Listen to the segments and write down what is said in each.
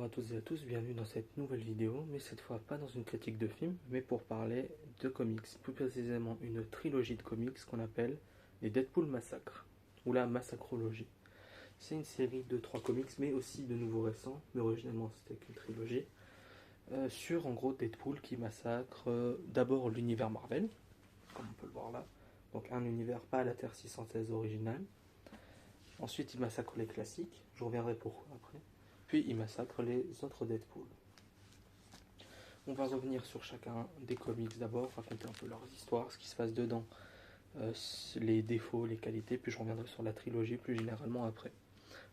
à toutes et à tous, bienvenue dans cette nouvelle vidéo, mais cette fois pas dans une critique de film, mais pour parler de comics, plus précisément une trilogie de comics qu'on appelle les Deadpool Massacres, ou la Massacrologie. C'est une série de 3 comics, mais aussi de nouveaux récents, mais originellement c'était qu'une trilogie, sur en gros Deadpool qui massacre d'abord l'univers Marvel, comme on peut le voir là, donc un univers pas à la Terre 616 originale. Ensuite il massacre les classiques, je reviendrai pourquoi après. Puis il massacre les autres Deadpool. On va revenir sur chacun des comics d'abord, raconter un peu leurs histoires, ce qui se passe dedans, les défauts, les qualités, puis je reviendrai sur la trilogie plus généralement après.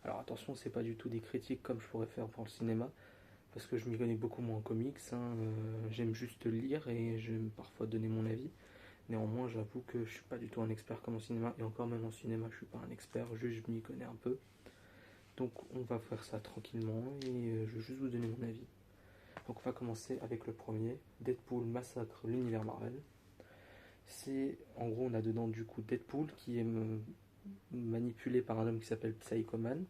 Alors attention, c'est pas du tout des critiques comme je pourrais faire pour le cinéma, parce que je m'y connais beaucoup moins en comics, j'aime juste lire et j'aime parfois donner mon avis. Néanmoins, j'avoue que je suis pas du tout un expert comme au cinéma, et encore même en cinéma, je suis pas un expert, juste je m'y connais un peu. Donc on va faire ça tranquillement et je vais juste vous donner mon avis. Donc on va commencer avec le premier, Deadpool massacre l'univers Marvel. C'est en gros on a dedans du coup Deadpool qui est manipulé par un homme qui s'appelle Psycho Man,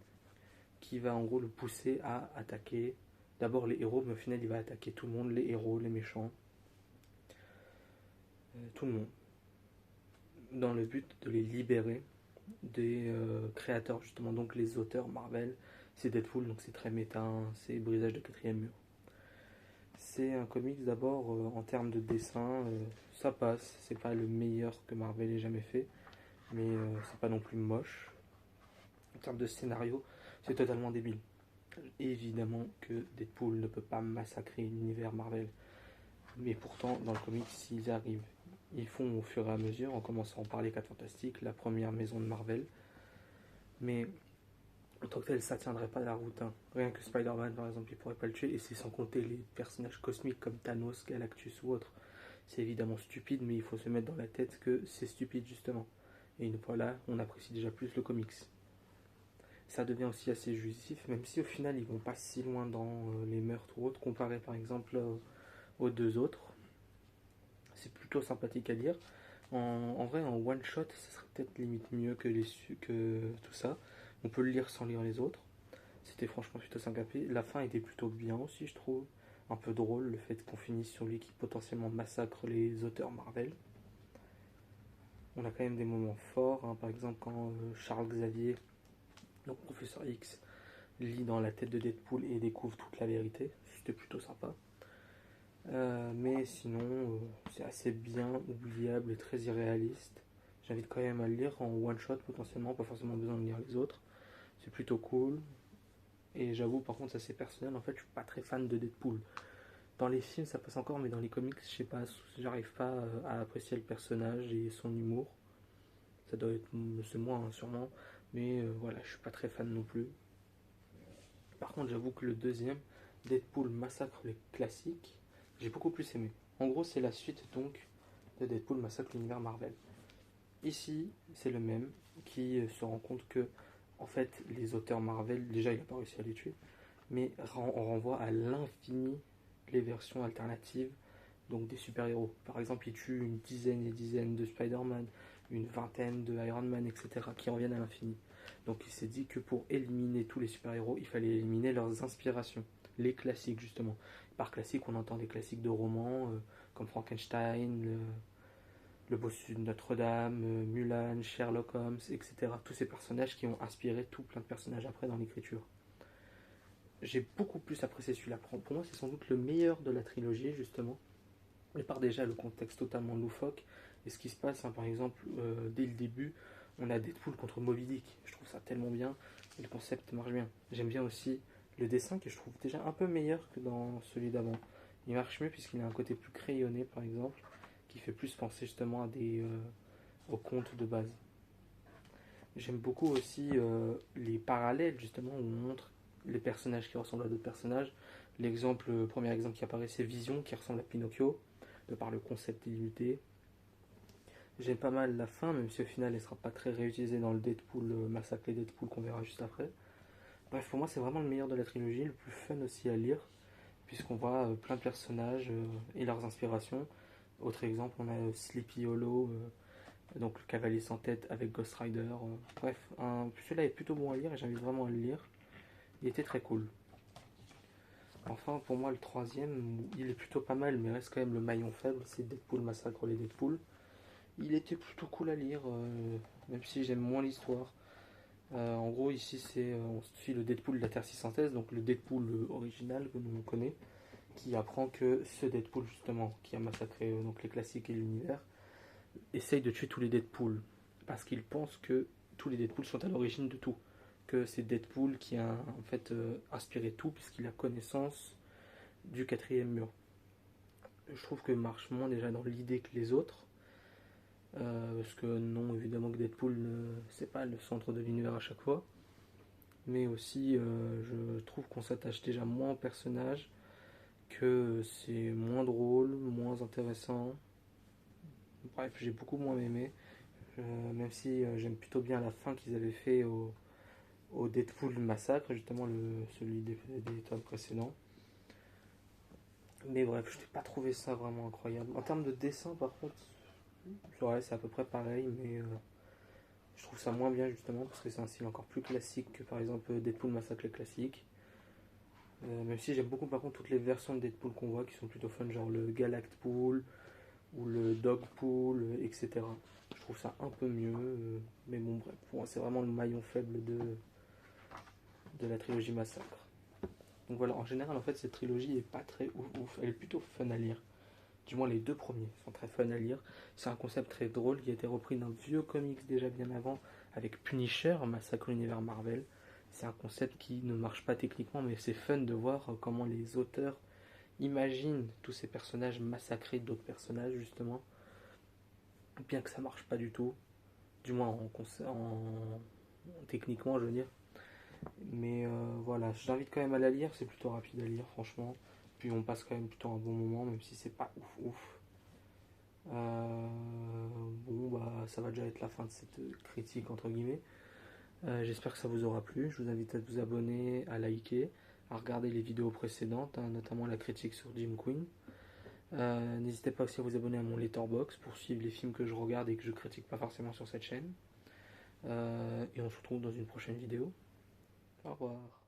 qui va en gros le pousser à attaquer d'abord les héros, mais au final il va attaquer tout le monde, les héros, les méchants, tout le monde, dans le but de les libérer des créateurs justement, donc les auteurs Marvel. C'est Deadpool, donc c'est très méta, c'est brisage de quatrième mur. C'est un comics d'abord en termes de dessin, ça passe, c'est pas le meilleur que Marvel ait jamais fait, mais c'est pas non plus moche. En termes de scénario, c'est totalement débile. Évidemment que Deadpool ne peut pas massacrer l'univers Marvel, mais pourtant dans le comics s'ils arrivent. Ils font au fur et à mesure, en commençant par les 4 Fantastiques, la première maison de Marvel, mais en tant que tel, ça tiendrait pas la route. Rien que Spider-Man, par exemple, il pourrait pas le tuer, et c'est sans compter les personnages cosmiques comme Thanos, Galactus ou autres. C'est évidemment stupide, mais il faut se mettre dans la tête que c'est stupide justement. Et une fois là, on apprécie déjà plus le comics. Ça devient aussi assez jouissif, même si au final ils vont pas si loin dans les meurtres ou autres, comparé par exemple aux deux autres. C'est plutôt sympathique à lire. En vrai, en one shot, ça serait peut-être limite mieux que tout ça. On peut le lire sans lire les autres. C'était franchement plutôt sympa. La fin était plutôt bien aussi, je trouve. Un peu drôle le fait qu'on finisse sur lui qui potentiellement massacre les auteurs Marvel. On a quand même des moments forts, par exemple quand Charles Xavier, donc Professeur X, lit dans la tête de Deadpool et découvre toute la vérité. C'était plutôt sympa. Mais sinon, c'est assez bien oubliable et très irréaliste. J'invite quand même à le lire en one shot potentiellement, pas forcément besoin de lire les autres. C'est plutôt cool. Et j'avoue, par contre, ça c'est personnel, en fait, je suis pas très fan de Deadpool. Dans les films, ça passe encore, mais dans les comics, je sais pas, j'arrive pas à apprécier le personnage et son humour. Ça doit être, c'est moi, sûrement, mais voilà, je suis pas très fan non plus. Par contre, j'avoue que le deuxième, Deadpool massacre les classiques, j'ai beaucoup plus aimé. En gros, c'est la suite donc de Deadpool massacre l'univers Marvel. Ici, c'est le même qui se rend compte que, en fait, les auteurs Marvel, déjà, il n'a pas réussi à les tuer, mais on renvoie à l'infini les versions alternatives, donc des super-héros. Par exemple, il tue une dizaine et dizaines de Spider-Man, une vingtaine de Iron Man, etc., qui reviennent à l'infini. Donc il s'est dit que pour éliminer tous les super-héros, il fallait éliminer leurs inspirations, les classiques justement. Par classique, on entend des classiques de romans comme Frankenstein, le Bossu de Notre-Dame, Mulan, Sherlock Holmes, etc. Tous ces personnages qui ont inspiré tout plein de personnages après dans l'écriture. J'ai beaucoup plus apprécié celui-là. Pour moi, c'est sans doute le meilleur de la trilogie, justement. Et par déjà le contexte totalement loufoque. Et ce qui se passe, par exemple, dès le début, on a Deadpool contre Moby Dick. Je trouve ça tellement bien. Et le concept marche bien. J'aime bien aussi le dessin que je trouve déjà un peu meilleur que dans celui d'avant. Il marche mieux puisqu'il a un côté plus crayonné, par exemple, qui fait plus penser justement à aux contes de base. J'aime beaucoup aussi les parallèles, justement, où on montre les personnages qui ressemblent à d'autres personnages. Le premier exemple qui apparaît, c'est Vision, qui ressemble à Pinocchio, de par le concept illimité. J'aime pas mal la fin, même si au final elle sera pas très réutilisée dans le Deadpool, Massacre et Deadpool qu'on verra juste après. Bref, pour moi c'est vraiment le meilleur de la trilogie, le plus fun aussi à lire, puisqu'on voit plein de personnages et leurs inspirations. Autre exemple, on a Sleepy Hollow, donc le cavalier sans tête avec Ghost Rider. Bref, celui-là est plutôt bon à lire et j'invite vraiment à le lire. Il était très cool. Enfin, pour moi, le troisième, il est plutôt pas mal, mais reste quand même le maillon faible, c'est Deadpool Massacre les Deadpool. Il était plutôt cool à lire, même si j'aime moins l'histoire. En gros, ici, on suit le Deadpool de la Terre 616, donc le Deadpool original que nous on connaît, qui apprend que ce Deadpool, justement, qui a massacré donc les classiques et l'univers, essaye de tuer tous les Deadpool, parce qu'il pense que tous les Deadpool sont à l'origine de tout. Que c'est Deadpool qui a en fait inspiré tout, puisqu'il a connaissance du quatrième mur. Je trouve que marche moins déjà dans l'idée que les autres. Parce que non, évidemment que Deadpool, c'est pas le centre de l'univers à chaque fois. Mais aussi, je trouve qu'on s'attache déjà moins au personnage, que c'est moins drôle, moins intéressant. Bref, j'ai beaucoup moins aimé. Même si j'aime plutôt bien la fin qu'ils avaient fait au Deadpool Massacre, justement celui des tomes précédents. Mais bref, je n'ai pas trouvé ça vraiment incroyable. En termes de dessin, par contre, ouais, c'est à peu près pareil, mais je trouve ça moins bien justement parce que c'est un style encore plus classique que par exemple Deadpool Massacre les classiques. Même si j'aime beaucoup par contre toutes les versions de Deadpool qu'on voit qui sont plutôt fun, genre le Galactpool ou le Dogpool, etc. Je trouve ça un peu mieux, mais bon, bref, pour moi c'est vraiment le maillon faible de la trilogie Massacre. Donc voilà, en général, en fait, cette trilogie est pas très ouf. Elle est plutôt fun à lire. Du moins, les deux premiers sont très fun à lire. C'est un concept très drôle qui a été repris d'un vieux comics déjà bien avant avec Punisher, Massacre l'univers Marvel. C'est un concept qui ne marche pas techniquement, mais c'est fun de voir comment les auteurs imaginent tous ces personnages massacrer d'autres personnages, justement. Bien que ça marche pas du tout. Du moins, techniquement, je veux dire. Mais voilà, j'invite quand même à la lire, c'est plutôt rapide à lire, franchement. Puis on passe quand même plutôt un bon moment, même si c'est pas ouf. Euh, bon, bah, ça va déjà être la fin de cette critique, entre guillemets. J'espère que ça vous aura plu. Je vous invite à vous abonner, à liker, à regarder les vidéos précédentes, hein, notamment la critique sur Jim Quinn. N'hésitez pas aussi à vous abonner à mon Letterboxd pour suivre les films que je regarde et que je critique pas forcément sur cette chaîne. Et on se retrouve dans une prochaine vidéo. Au revoir.